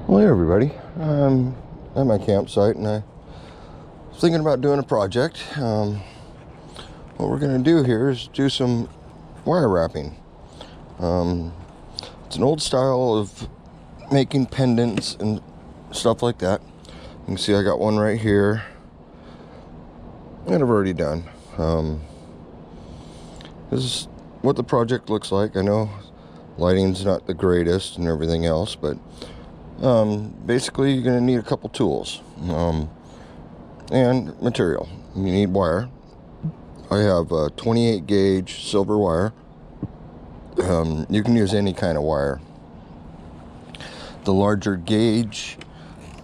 Well, hey everybody, I'm at my campsite and I was thinking about doing a project. What we're going to do here is do some wire wrapping. It's an old style of making pendants and stuff like that. You can see I got one right here and I've already done. This is what the project looks like. I know lighting's not the greatest and everything else, but basically you're going to need a couple tools and material. You need wire. I have a 28 gauge silver wire. You can use any kind of wire. The larger gauge,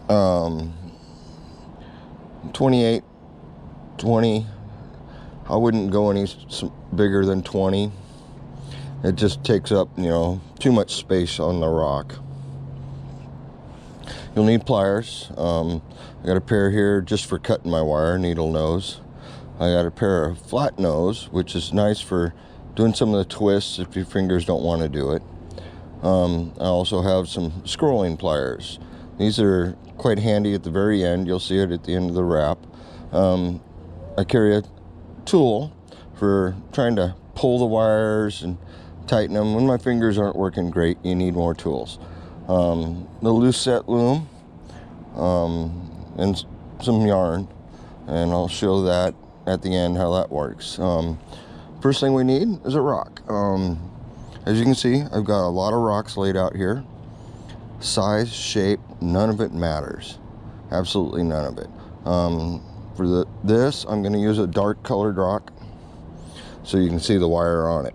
28, 20, I wouldn't go any bigger than 20. It just takes up, too much space on the rock. You'll need pliers. I got a pair here just for cutting my wire, needle nose. I got a pair of flat nose, which is nice for doing some of the twists if your fingers don't want to do it. I also have some scrolling pliers. These are quite handy at the very end. You'll see it at the end of the wrap. I carry a tool for trying to pull the wires and tighten them. When my fingers aren't working great, you need more tools. The loose set loom and some yarn, and I'll show that at the end how that works. First thing we need is a rock. As you can see, I've got a lot of rocks laid out here. Size, shape, none of it matters. Absolutely none of it. For this, I'm going to use a dark colored rock so you can see the wire on it.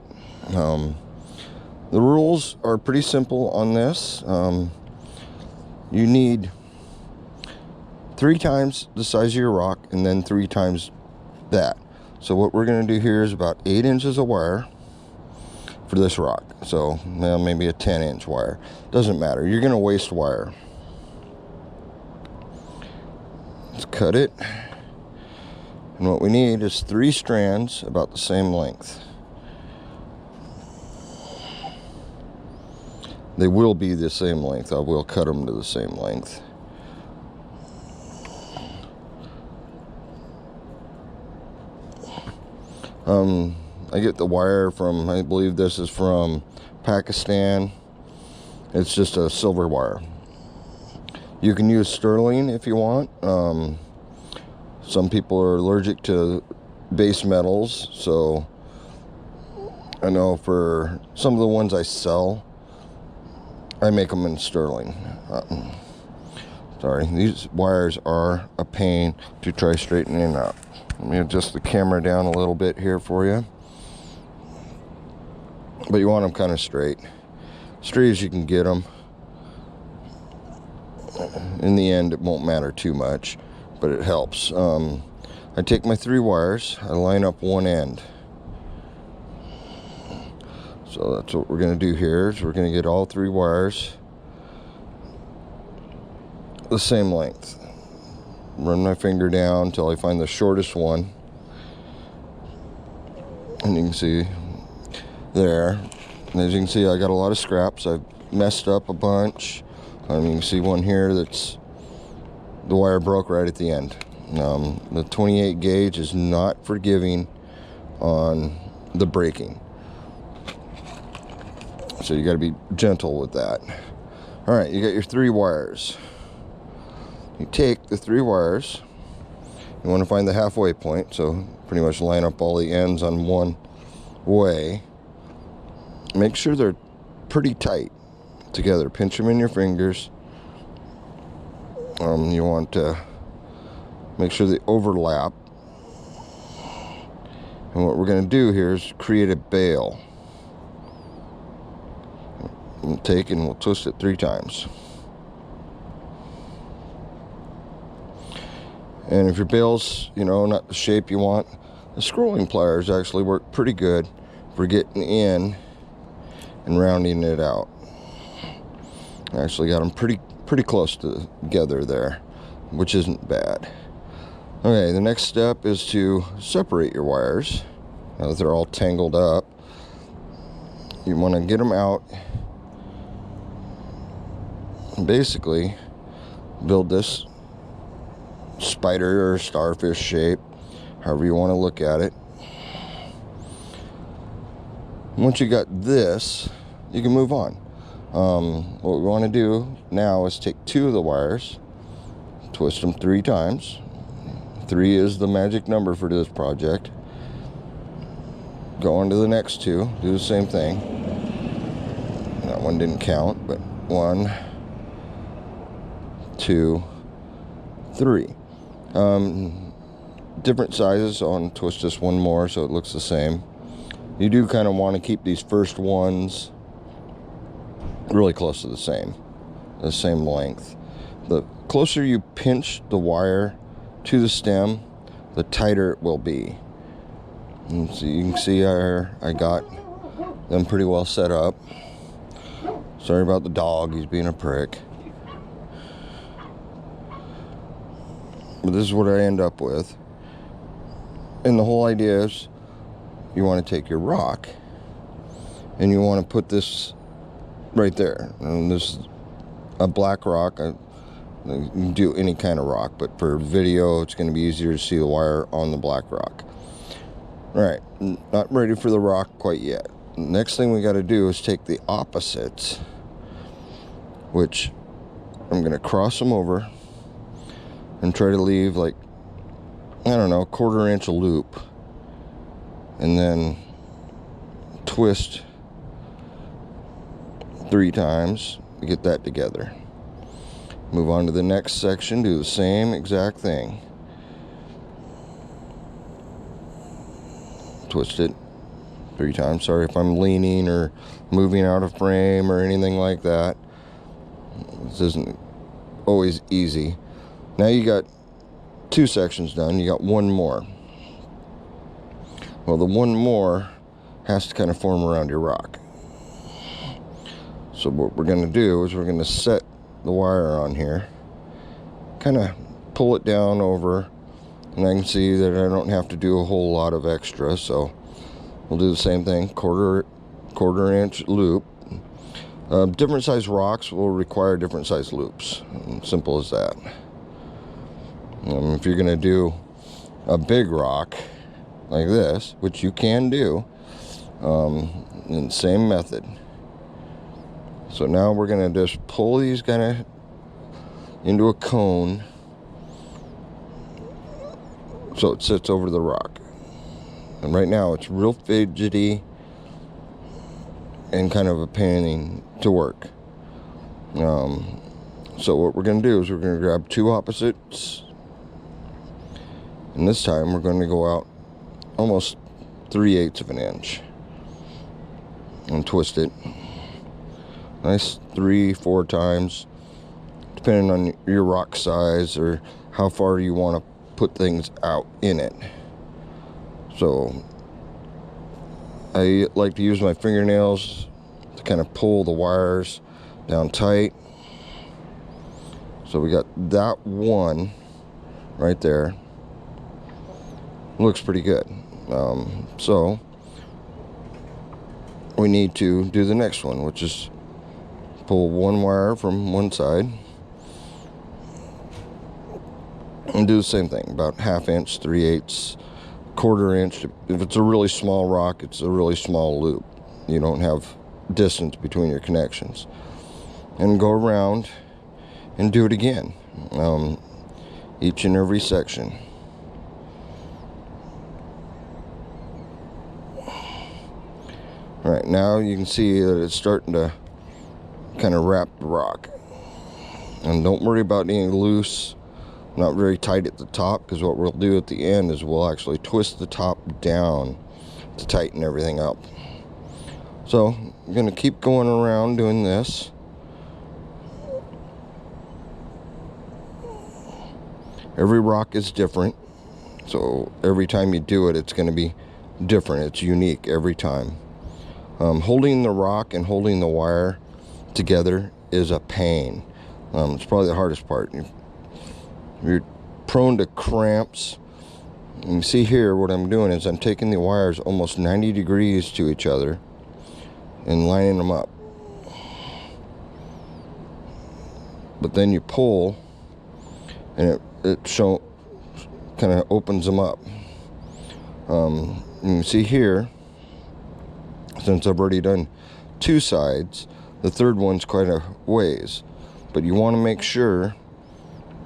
The rules are pretty simple on this. You need 3 times the size of your rock and then 3 times that. So what we're going to do here is about 8 inches of wire for this rock. So maybe a 10-inch wire. Doesn't matter. You're going to waste wire. Let's cut it. And what we need is 3 strands about the same length. They will be the same length. I will cut them to the same length. I get the wire from, I believe this is from Pakistan. It's just a silver wire. You can use sterling if you want. Some people are allergic to base metals, so I know for some of the ones I sell, I make them in sterling. Sorry, these wires are a pain to try straightening out. Let me adjust the camera down a little bit here for you. But you want them kind of straight. Straight as you can get them. In the end, it won't matter too much, but it helps. I take my 3 wires, I line up one end. So that's what we're going to do here, is we're going to get all 3 wires the same length. Run my finger down until I find the shortest one. And you can see there. And as you can see, I got a lot of scraps. I've messed up a bunch. You can see one here that's the wire broke right at the end. The 28 gauge is not forgiving on the breaking. So you got to be gentle with that. All right, you got your 3 wires. You take the 3 wires. You want to find the halfway point, so pretty much line up all the ends on one way. Make sure they're pretty tight together. Pinch them in your fingers. You want to make sure they overlap. And what we're going to do here is create a bail. We'll take and we'll twist it 3 times. And if your bail's, not the shape you want, the scrolling pliers actually work pretty good for getting in and rounding it out. I actually got them pretty close together there, which isn't bad. Okay, the next step is to separate your wires. Now that they're all tangled up, you want to get them out basically build this spider or starfish shape, however you want to look at it. Once you got this, you can move on. What we want to do now is take 2 of the wires, twist them 3 times. 3 is the magic number for this project. Go on to the next 2, do the same thing. That one didn't count, but 1, 2, 3. Different sizes. I want to twist this one more so it looks the same. You do kind of want to keep these first ones really close to the same length. The closer you pinch the wire to the stem, the tighter it will be. And so you can see I got them pretty well set up. Sorry about the dog, he's being a prick. But this is what I end up with. And the whole idea is you want to take your rock and you want to put this right there. And this is a black rock. You can do any kind of rock, but for video it's going to be easier to see the wire on the black rock. Alright, not ready for the rock quite yet. Next thing we got to do is take the opposites, which I'm going to cross them over and try to leave like, I don't know, 1/4 inch loop, and then twist 3 times to get that together. Move on to the next section, do the same exact thing. Twist it 3 times. Sorry if I'm leaning or moving out of frame or anything like that. This isn't always easy. Now you got 2 sections done, you got 1 more. Well, the 1 more has to kind of form around your rock. So what we're going to do is we're going to set the wire on here, kind of pull it down over, and I can see that I don't have to do a whole lot of extra, so we'll do the same thing, 1/4 inch loop. Different size rocks will require different size loops. Simple as that. If you're going to do a big rock like this, which you can do, in the same method. So now we're going to just pull these kind of into a cone so it sits over the rock. And right now it's real fidgety and kind of a pain to work. So what we're going to do is we're going to grab 2 opposites, and this time we're going to go out almost 3/8 of an inch and twist it nice 3-4 times, depending on your rock size or how far you want to put things out in it. So I like to use my fingernails to kind of pull the wires down tight. So we got that one right there. Looks pretty good. So we need to do the next one, which is pull 1 wire from one side and do the same thing, about 1/2 inch, 3/8, 1/4 inch. If it's a really small rock, it's a really small loop. You don't have distance between your connections. And go around and do it again, each and every section. All right, now you can see that it's starting to kind of wrap the rock. And don't worry about being loose, not very tight at the top, because what we'll do at the end is we'll actually twist the top down to tighten everything up. So I'm going to keep going around doing this. Every rock is different, so every time you do it, it's going to be different. It's unique every time. Holding the rock and holding the wire together is a pain. It's probably the hardest part. You're prone to cramps. And you see here, what I'm doing is I'm taking the wires almost 90 degrees to each other and lining them up. but then you pull, and it kind of opens them up. You can see here, since I've already done 2 sides, the third one's quite a ways. But you want to make sure,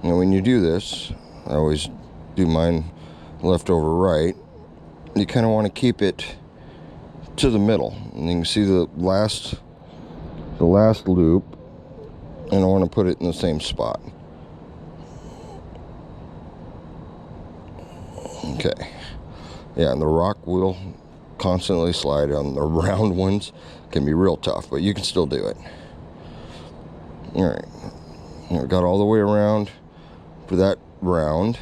you know, when you do this, I always do mine left over right, you kind of want to keep it to the middle. And you can see the last loop, and I want to put it in the same spot. Okay. Yeah, and the rock will constantly slide on the round ones. Can be real tough, but you can still do it. All right. I got all the way around for that round.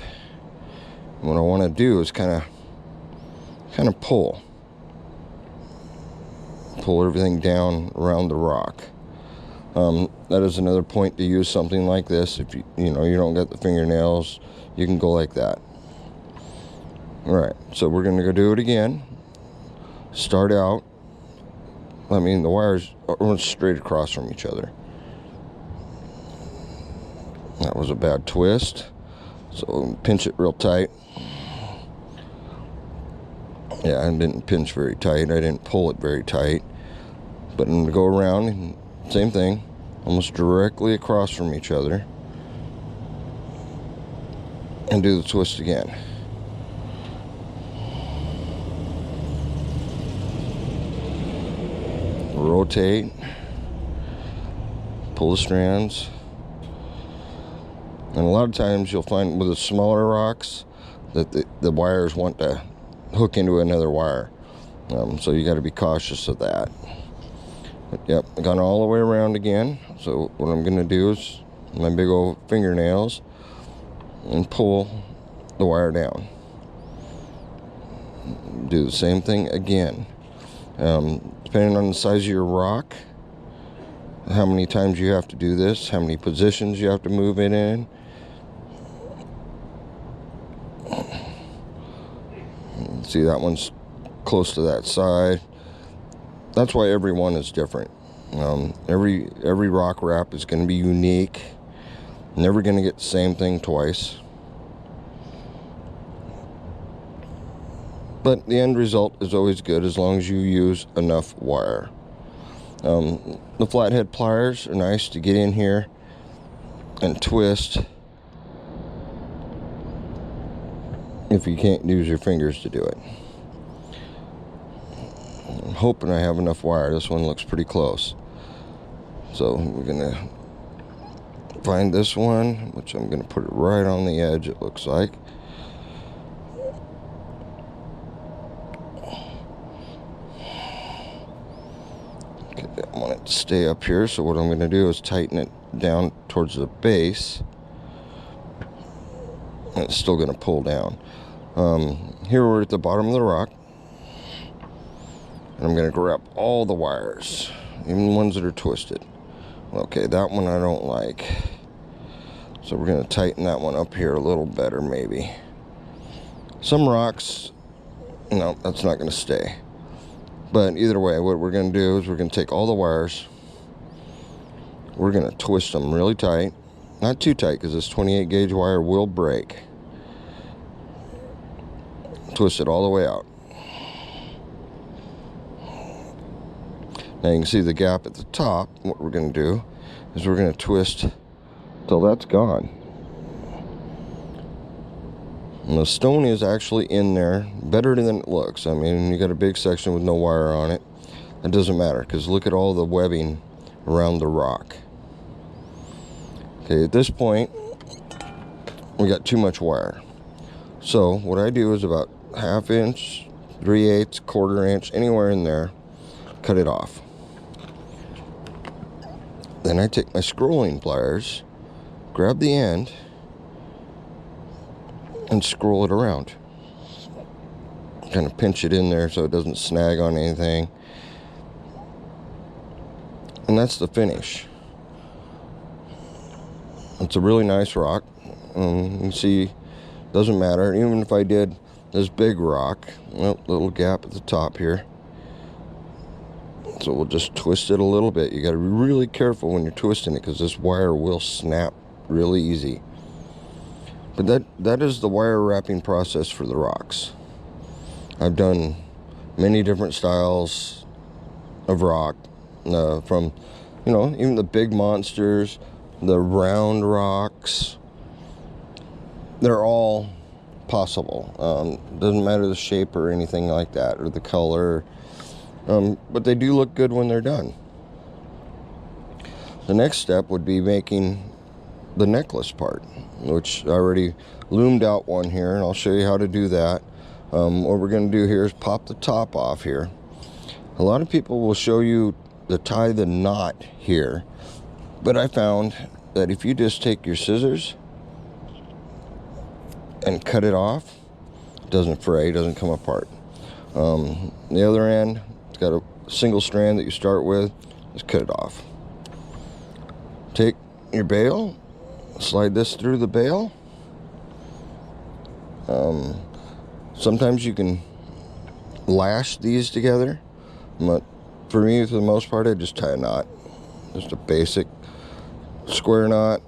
What I want to do is kind of pull everything down around the rock. That is another point to use something like this. If you don't get the fingernails, you can go like that. All right, so we're going to go do it again. Start out. I mean, the wires are straight across from each other. That was a bad twist. So pinch it real tight. Yeah, I didn't pinch very tight. I didn't pull it very tight. But I'm going to go around and same thing, almost directly across from each other. And do the twist again. Rotate. Pull the strands. And a lot of times you'll find with the smaller rocks that the wires want to hook into another wire. So you got to be cautious of that. But, yep, I got all the way around again. So what I'm going to do is my big old fingernails and pull the wire down. Do the same thing again. Depending on the size of your rock, how many times you have to do this, how many positions you have to move it in. See, that one's close to that side. That's why every one is different. Every rock wrap is going to be unique. Never going to get the same thing twice. But the end result is always good as long as you use enough wire. The flathead pliers are nice to get in here and twist if you can't use your fingers to do it. I'm hoping I have enough wire. This one looks pretty close. So we're going to find this one, which I'm going to put it right on the edge, it looks like. Okay, I want it to stay up here, so what I'm going to do is tighten it down towards the base. And it's still going to pull down. Here we're at the bottom of the rock. And I'm going to grab all the wires, even the ones that are twisted. Okay, that one I don't like. So we're going to tighten that one up here a little better, maybe. Some rocks, no, that's not going to stay. But either way, what we're going to do is we're going to take all the wires. We're going to twist them really tight. Not too tight, because this 28 gauge wire will break. Twist it all the way out. Now you can see the gap at the top. What we're going to do is we're going to twist till that's gone. And the stone is actually in there better than it looks. I mean, you got a big section with no wire on it. It doesn't matter, because look at all the webbing around the rock. Okay, at this point, we got too much wire. So what I do is about 1/2 inch, 3/8, 1/4 inch, anywhere in there, cut it off. Then I take my scrolling pliers, grab the end, and scroll it around. Kind of pinch it in there so it doesn't snag on anything. And that's the finish. It's a really nice rock. You can see, doesn't matter. Even if I did this big rock, well, little gap at the top here. So we'll just twist it a little bit. You got to be really careful when you're twisting it, because this wire will snap really easy. But that is the wire wrapping process for the rocks. I've done many different styles of rock, from, you know, even the big monsters, the round rocks. They're all possible. Doesn't matter the shape or anything like that, or the color. But they do look good when they're done. The next step would be making the necklace part, which I already loomed out one here, and I'll show you how to do that. What we're going to do here is pop the top off here. A lot of people will show you to tie the knot here, but I found that if you just take your scissors and cut it off, it doesn't fray, it doesn't come apart. The other end, it's got a single strand that you start with. Just cut it off. Take your bail, slide this through the bail. Sometimes you can lash these together, but for me, for the most part, I just tie a knot. Just a basic square knot.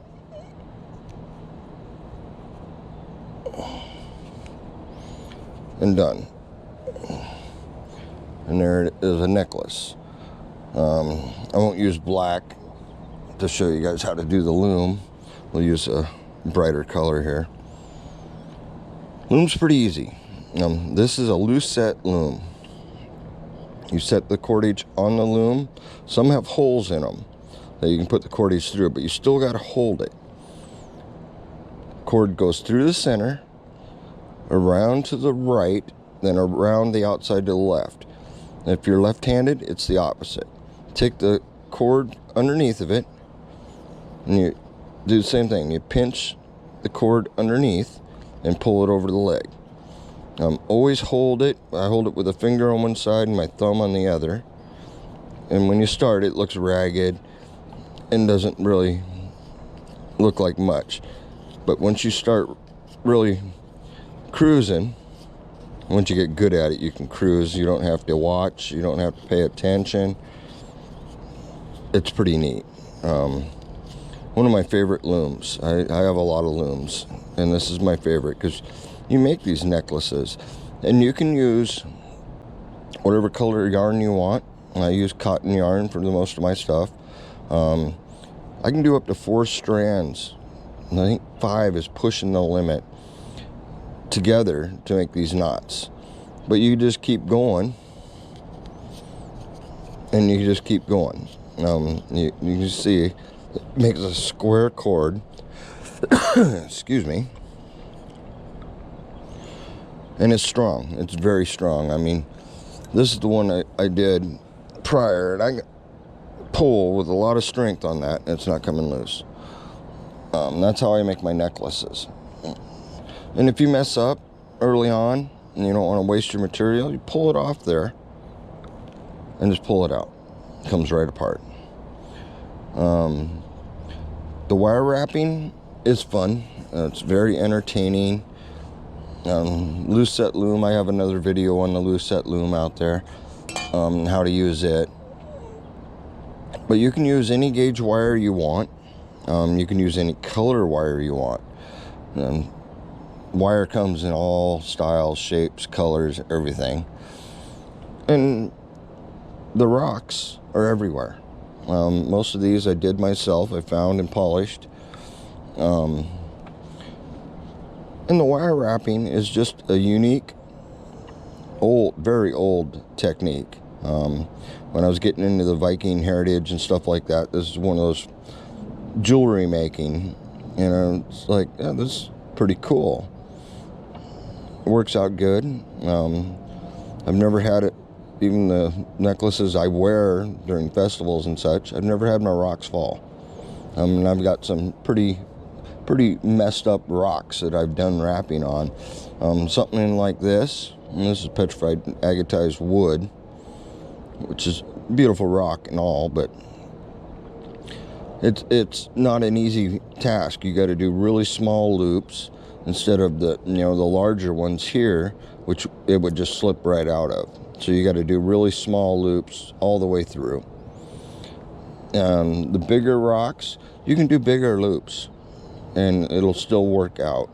And done. And there is a necklace. I won't use black to show you guys how to do the loom. We'll use a brighter color here. Loom's pretty easy. This is a loose set loom. You set the cordage on the loom. Some have holes in them that you can put the cordage through, but you still got to hold it. Cord goes through the center, around to the right, then around the outside to the left. If you're left-handed, it's the opposite. Take the cord underneath of it, and you do the same thing. You pinch the cord underneath and pull it over the leg. Always hold it. I hold it with a finger on one side and my thumb on the other. And when you start, it looks ragged and doesn't really look like much. But once you start really cruising, once you get good at it, you can cruise. You don't have to watch. You don't have to pay attention. It's pretty neat. One of my favorite looms. I have a lot of looms, and this is my favorite because you make these necklaces, and you can use whatever color yarn you want. I use cotton yarn for the most of my stuff. I can do up to 4 strands. I think 5 is pushing the limit together to make these knots. But you just keep going, and you just keep going. You can see it makes a square cord. Excuse me. And it's strong. It's very strong. I mean, this is the one I did prior, and I pull with a lot of strength on that, and it's not coming loose. That's how I make my necklaces. And if you mess up early on and you don't want to waste your material, you pull it off there and just pull it out. It comes right apart. The wire wrapping is fun. It's very entertaining. Loose set loom, I have another video on the loose set loom out there, how to use it. But you can use any gauge wire you want. You can use any color wire you want. Wire comes in all styles, shapes, colors, everything. And the rocks are everywhere. Most of these I did myself. I found and polished. And the wire wrapping is just a unique, very old technique. When I was getting into the Viking heritage and stuff like that, this is one of those jewelry making. You know, it's like, yeah, this is pretty cool. It works out good. I've never had it, even the necklaces I wear during festivals and such, I've never had my rocks fall. And I've got some pretty messed up rocks that I've done wrapping on. Something like this, and this is petrified agatized wood, which is beautiful rock and all, but it's not an easy task. You got to do really small loops instead of the the larger ones here, which it would just slip right out of. So you got to do really small loops all the way through. The bigger rocks, you can do bigger loops and it'll still work out.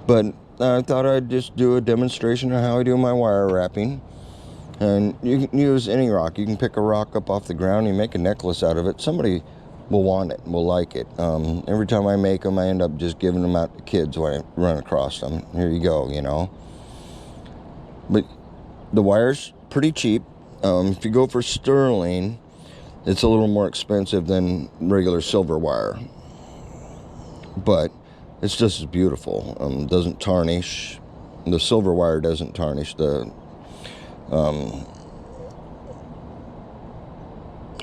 But I thought I'd just do a demonstration of how I do my wire wrapping. And you can use any rock. You can pick a rock up off the ground, you make a necklace out of it. Somebody will want it, will like it. Every time I make them, I end up just giving them out to kids when I run across them. Here you go, you know. But the wire's pretty cheap. If you go for sterling, it's a little more expensive than regular silver wire. But it's just as beautiful. Doesn't tarnish. The silver wire doesn't tarnish. The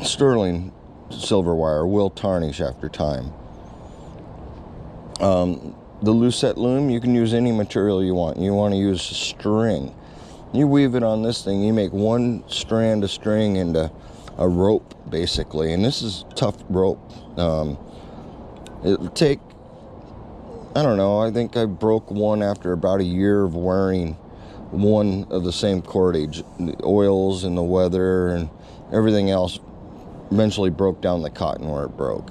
sterling silver wire will tarnish after time. The Lucette loom, you can use any material you want. You want to use string. You weave it on this thing, you make one strand of string into a rope, basically. And this is tough rope. It'll take, I don't know, I think I broke one after about a year of wearing one of the same cordage. The oils and the weather and everything else eventually broke down the cotton where it broke.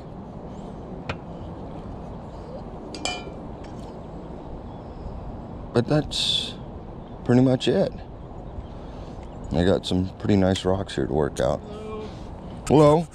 But that's pretty much it. I got some pretty nice rocks here to work out. Hello.